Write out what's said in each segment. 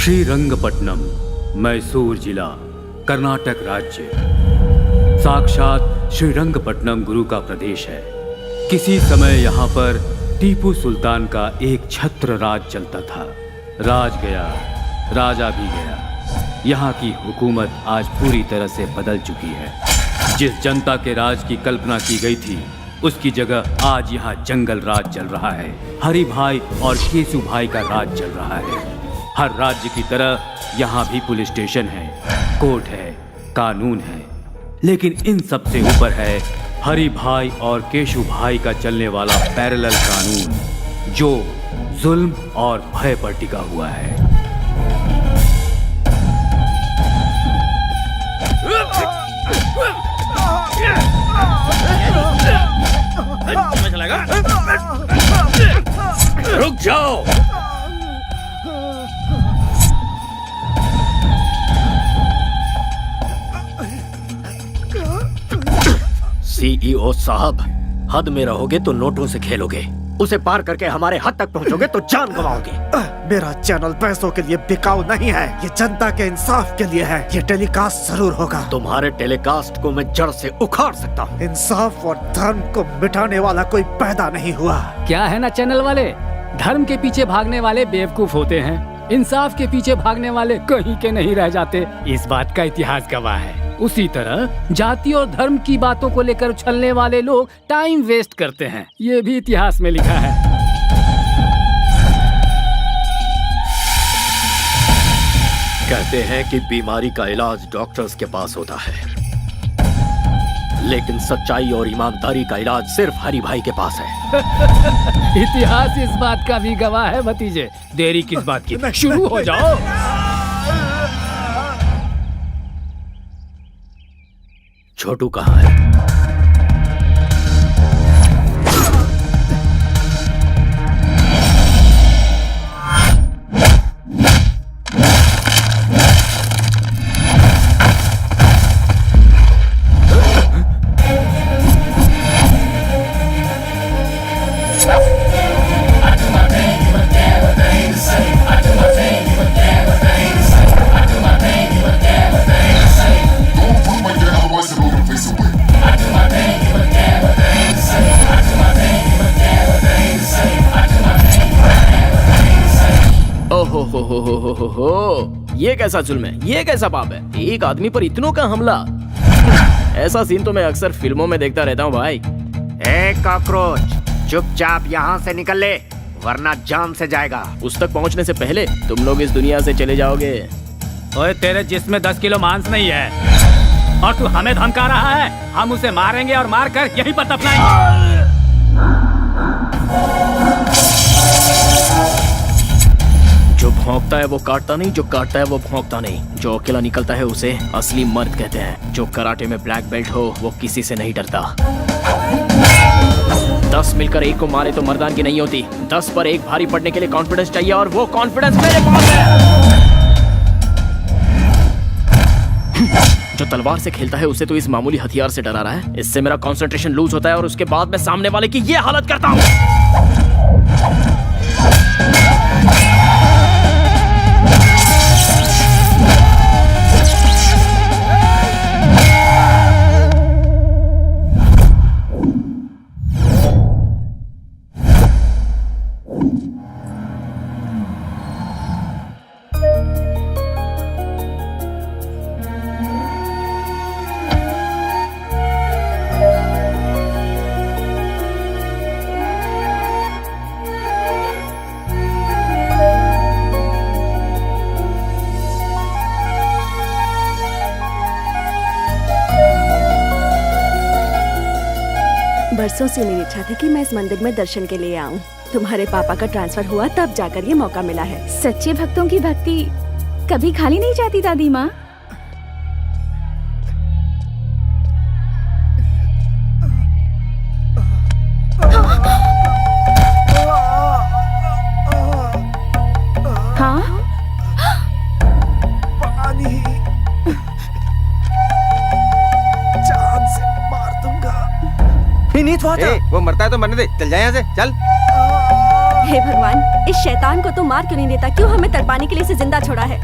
श्रीरंगपट्टनम, मैसूर जिला, कर्नाटक राज्य। साक्षात श्रीरंगपट्टनम गुरु का प्रदेश है। किसी समय यहाँ पर टीपू सुल्तान का एक छत्र राज चलता था। राज गया, राजा भी गया। यहाँ की हुकूमत आज पूरी तरह से बदल चुकी है। जिस जनता के राज की कल्पना की गई थी, उसकी जगह आज यहाँ जंगल राज चल रहा है। हरि भाई और केशु भाई का राज चल रहा है। हर राज्य की तरह यहाँ भी पुलिस स्टेशन है, कोर्ट है, कानून है, लेकिन इन सब से ऊपर है हरि भाई और केशु भाई का चलने वाला पैरेलल कानून, जो जुल्म और भय पर टिका हुआ है। रुक जाओ। सीईओ साहब, हद में रहोगे तो नोटों से खेलोगे, उसे पार करके हमारे हद तक पहुंचोगे तो जान गंवाओगे। मेरा चैनल पैसों के लिए बिकाऊ नहीं है, ये जनता के इंसाफ के लिए है। ये टेलीकास्ट जरूर होगा। तुम्हारे टेलीकास्ट को मैं जड़ से उखाड़ सकता हूँ। इंसाफ और धर्म को मिटाने वाला कोई पैदा नहीं हुआ। क्या है ना चैनल वाले, धर्म के पीछे भागने वाले बेवकूफ होते हैं, इंसाफ के पीछे भागने वाले कहीं के नहीं रह जाते। इस बात का इतिहास गवाह है। उसी तरह जाति और धर्म की बातों को लेकर उछलने वाले लोग टाइम वेस्ट करते हैं, ये भी इतिहास में लिखा है। कहते हैं कि बीमारी का इलाज डॉक्टर्स के पास होता है, लेकिन सच्चाई और ईमानदारी का इलाज सिर्फ हरि भाई के पास है। इतिहास इस बात का भी गवाह है भतीजे। देरी किस बात की, शुरू हो जाओ। छोटू कहाँ है? हो, ये कैसा जुल्म है, ये कैसा पाप है, एक आदमी पर इतनों का हमला। ऐसा सीन तो मैं अक्सर फिल्मों में देखता रहता हूँ भाई। ए कॉकरोच, चुपचाप यहाँ से निकल ले, वरना जान से जाएगा। उस तक पहुँचने से पहले तुम लोग इस दुनिया से चले जाओगे। ओए, तेरे जिस्म में 10 किलो मांस नहीं है और तू हमें धमका रहा है। हम उसे मारेंगे और मार कर यहीं पर दफनाएंगे। जो भौंकता है वो काटता नहीं, जो काटता है वो भौंकता नहीं। जो अकेला निकलता है उसे असली मर्द कहते हैं। जो कराटे में ब्लैक बेल्ट हो वो किसी से नहीं डरता। 10 मिलकर एक को मारे तो मर्दानगी नहीं होती। 10 पर एक भारी पड़ने के लिए कॉन्फिडेंस चाहिए, और वो कॉन्फिडेंस मेरे पास है। जो तलवार से खेलता है उसे तो इस मामूली हथियार से डरा रहा है। इससे मेरा कंसंट्रेशन लूज होता है और उसके बाद मैं सामने वाले की ये हालत करता हूँ। बरसों से मेरी इच्छा थी कि मैं इस मंदिर में दर्शन के लिए आऊं। तुम्हारे पापा का ट्रांसफर हुआ तब जाकर ये मौका मिला है। सच्चे भक्तों की भक्ति कभी खाली नहीं जाती दादी माँ। हाँ, पानी, जान से मार दूंगा। वो मरता है तो मरने दे, चल जाए यहाँ से, चल। हे भगवान, इस शैतान को तो मार क्यों नहीं देता? क्यों हमें तड़पाने के लिए इसे जिंदा छोड़ा है?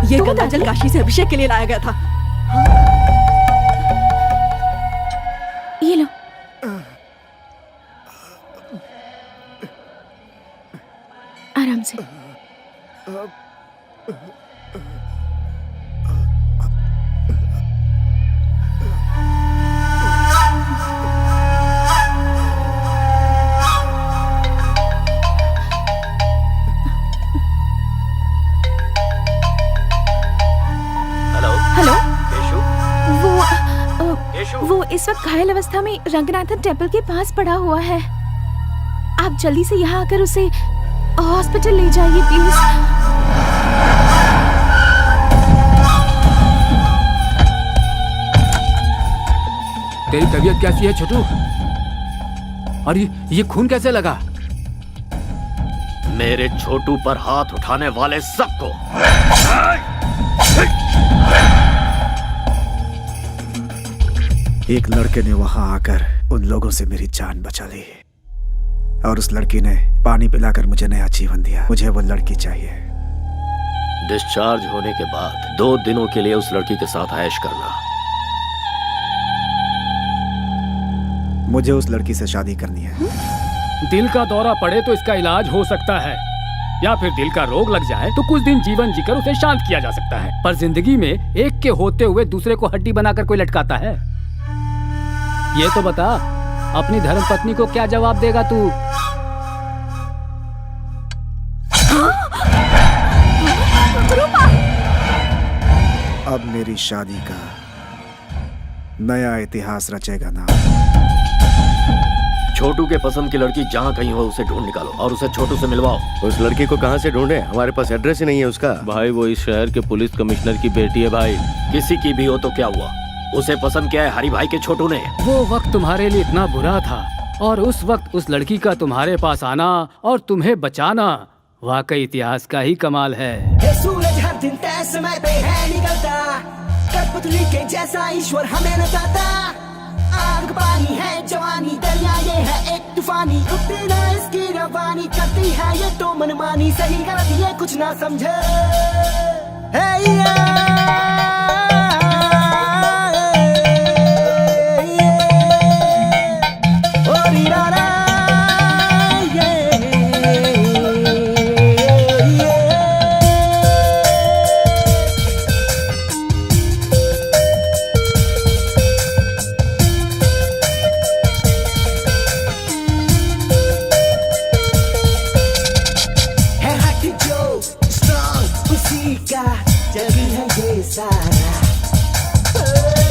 ये गंगा जल काशी से अभिषेक के लिए लाया गया था। ये लो। आराम से। हेलो। वो इस वक्त घायल अवस्था में रंगनाथन टेम्पल के पास पड़ा हुआ है। आप जल्दी से यहाँ आकर उसे हॉस्पिटल ले जाइए प्लीज। तेरी तबीयत कैसी है छोटू? और ये खून कैसे लगा? मेरे छोटू पर हाथ उठाने वाले सबको एक लड़के ने वहां आकर उन लोगों से मेरी जान बचा ली और उस लड़की ने पानी पिलाकर मुझे नया जीवन दिया। मुझे वो लड़की चाहिए। डिस्चार्ज होने के बाद 2 दिनों के लिए उस लड़की के साथ ऐश करना। मुझे उस लड़की से शादी करनी है। दिल का दौरा पड़े तो इसका इलाज हो सकता है, या फिर दिल का रोग लग जाए तो कुछ दिन जीवन जीकर उसे शांत किया जा सकता है। पर जिंदगी में एक के होते हुए दूसरे को हड्डी बनाकर कोई लटकाता है? ये तो बता, अपनी धर्मपत्नी को क्या जवाब देगा तू? अब मेरी शादी का नया इतिहास रचेगा ना। छोटू के पसंद की लड़की जहाँ कहीं हो उसे ढूंढ निकालो और उसे छोटू से मिलवाओ। उस लड़की को कहाँ से ढूंढे? हमारे पास एड्रेस ही नहीं है उसका। भाई वो इस शहर के पुलिस कमिश्नर की बेटी है भाई। किसी की भी हो तो क्या हुआ, उसे पसंद किया है हरी भाई के छोटू ने। वो वक्त तुम्हारे लिए इतना बुरा था और उस वक्त उस लड़की का तुम्हारे पास आना और तुम्हें बचाना वाकई इतिहास का ही कमाल है। सूरज हर दिन तय समय पे है निकलता, कठपुतली के जैसा ईश्वर हमें नचाता। आग पानी है जवानी, दरिया ये है एक तूफानी, रुकती ना इसकी रवानी, करती है ये तो मनमानी, सही गलत ये कुछ ना समझे।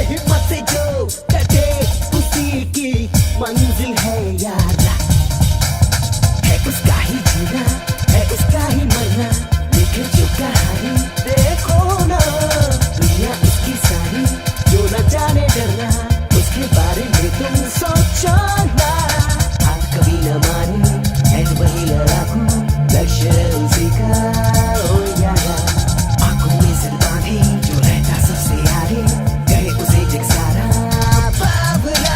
हिम्मत से जो कटे उसी की मंजिल है यारा। है उसका ही जीना, है उसका ही मरना, लेकिन जो कहानी देखो ना, दुनिया उसकी सारी, जो न जाने डरना, उसके बारे में तुम सोचो ना। आप कभी न माने, है वही लड़ाकू, लक्ष्य उसी का ओ यारा। आंखों में सिर बांधे जो रहता सबसे आगे, गए उसे जगसारा बाबरा।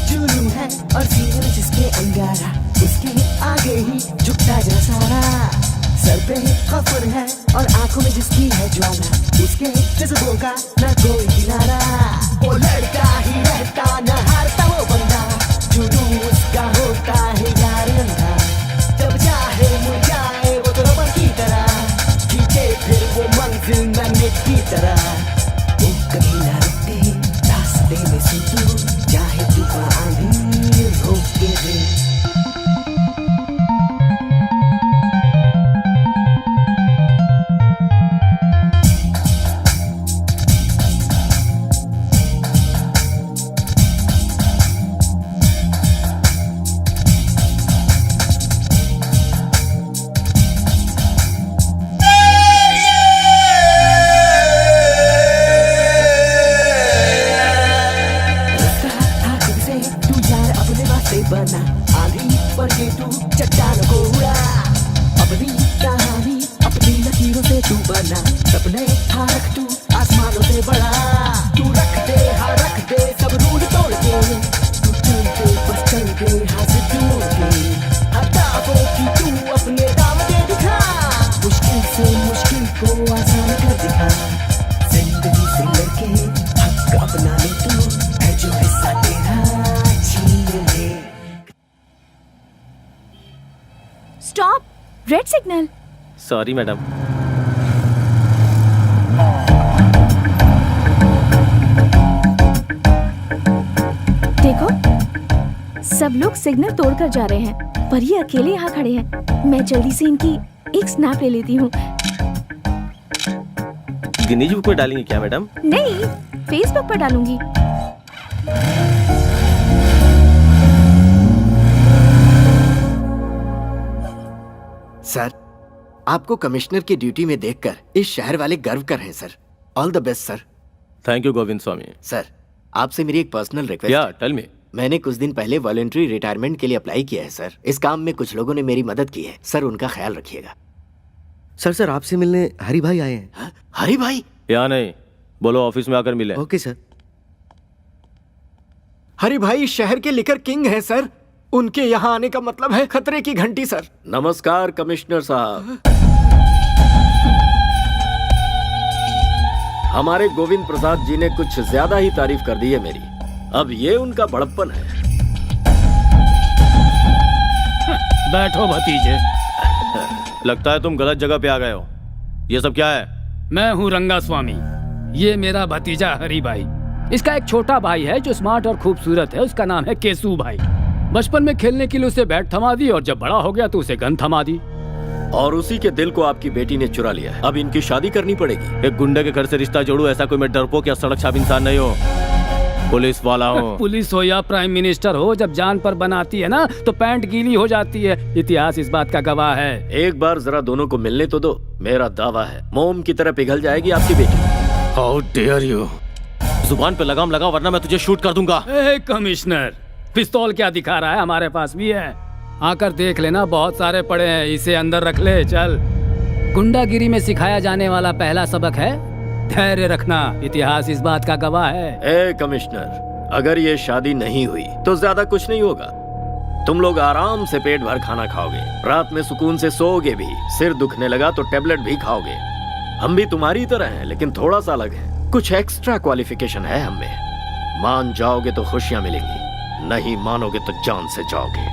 जुनून है और सीने में जिसके अंगारा, उसके आगे ही झुकता जा सारा। सर पे खफर है और आंखों में जिसकी है ज्वाला, उसके जज्बों का न कोई किनारा। वो लड़का ही रहता न हारता वो बंदा, जुनून उसका होता है यार अंधा। जब चाहे मुड़ जाए वो तो रबर की तरह, खींचे फिर वो मंजिल मैग्नेट की तरह। वो कभी ना रुकते रास्ते में सुतू, चाहे तूफान आंधी रोक के दे। हाँ रख तू आसमानों से बड़ा, तू रख दे हाँ रख दे सब रूल तोड़ के, तू चल दे बस चल दे हाँ से दूर के, हटाओ की तू अपने दाम दे दिखा, मुश्किल से मुश्किल को आसान कर दिखा, जिंदगी से लड़के हक अपना ले तू, है जो हिस्सा तेरा छीन ले। Stop, red signal. Sorry madam. देखो सब लोग सिग्नल तोड़कर जा रहे हैं, पर ये अकेले यहाँ खड़े हैं। मैं जल्दी से इनकी एक स्नैप ले लेती हूँ। गिनीज बुक में डालेंगे क्या मैडम? नहीं, फेसबुक पर डालूंगी। सर, आपको कमिश्नर की ड्यूटी में देखकर इस शहर वाले गर्व कर रहे हैं sir. All the best sir. Thank you Govind Swami. Sir, आपसे मेरी एक पर्सनल रिक्वेस्ट या है। Tell me. मैंने कुछ दिन पहले वॉलंटरी रिटायरमेंट के लिए अप्लाई किया है सर। इस काम में कुछ लोगों ने मेरी मदद की है सर, उनका ख्याल रखिएगा। सर आपसे मिलने हरी भाई आए हैं। हाँ? हरी भाई? या नहीं, बोलो ऑफिस में आकर मिले। Okay sir. हरी भाई शहर के लिकर किंग हैं सर। उनके यहाँ आने का मतलब है खतरे की घंटी सर। नमस्कार कमिश्नर साहब। हमारे गोविंद प्रसाद जी ने कुछ ज्यादा ही तारीफ कर दी है मेरी। अब ये उनका बड़प्पन है। बैठो भतीजे। लगता है तुम गलत जगह पे आ गए हो। ये सब क्या है? मैं हूँ रंगा स्वामी, ये मेरा भतीजा हरी भाई। इसका एक छोटा भाई है जो स्मार्ट और खूबसूरत है, उसका नाम है केसू भाई। बचपन में खेलने के लिए उसे बैट थमा दी और जब बड़ा हो गया तो उसे गन थमा दी। और उसी के दिल को आपकी बेटी ने चुरा लिया है। अब इनकी शादी करनी पड़ेगी। एक गुंडे के घर से रिश्ता जोड़ू, ऐसा कोई मैं डरपोक या सड़क छाप इंसान नहीं हो। पुलिस वाला हूँ। पुलिस हो या प्राइम मिनिस्टर हो, जब जान पर बनाती है ना तो पैंट गीली हो जाती है। इतिहास इस बात का गवाह है। एक बार जरा दोनों को मिलने तो दो। मेरा दावा है मोम की तरह पिघल जाएगी आपकी बेटी। How dare you. जुबान पे लगाम लगा वरना मैं तुझे शूट कर दूंगा। ए कमिश्नर, पिस्तौल क्या दिखा रहा है? हमारे पास भी है, आकर देख लेना, बहुत सारे पड़े हैं। इसे अंदर रख ले। चल। गुंडागिरी में सिखाया जाने वाला पहला सबक है धैर्य रखना। इतिहास इस बात का गवाह है। ए कमिश्नर, अगर ये शादी नहीं हुई तो ज्यादा कुछ नहीं होगा। तुम लोग आराम से पेट भर खाना खाओगे, रात में सुकून से सोओगे भी, सिर दुखने लगा तो टेबलेट भी खाओगे। हम भी तुम्हारी तरह हैं, लेकिन थोड़ा सा अलग है। कुछ एक्स्ट्रा क्वालिफिकेशन है हम में। मान जाओगे तो खुशियां मिलेंगी, नहीं मानोगे तो जान से जाओगे।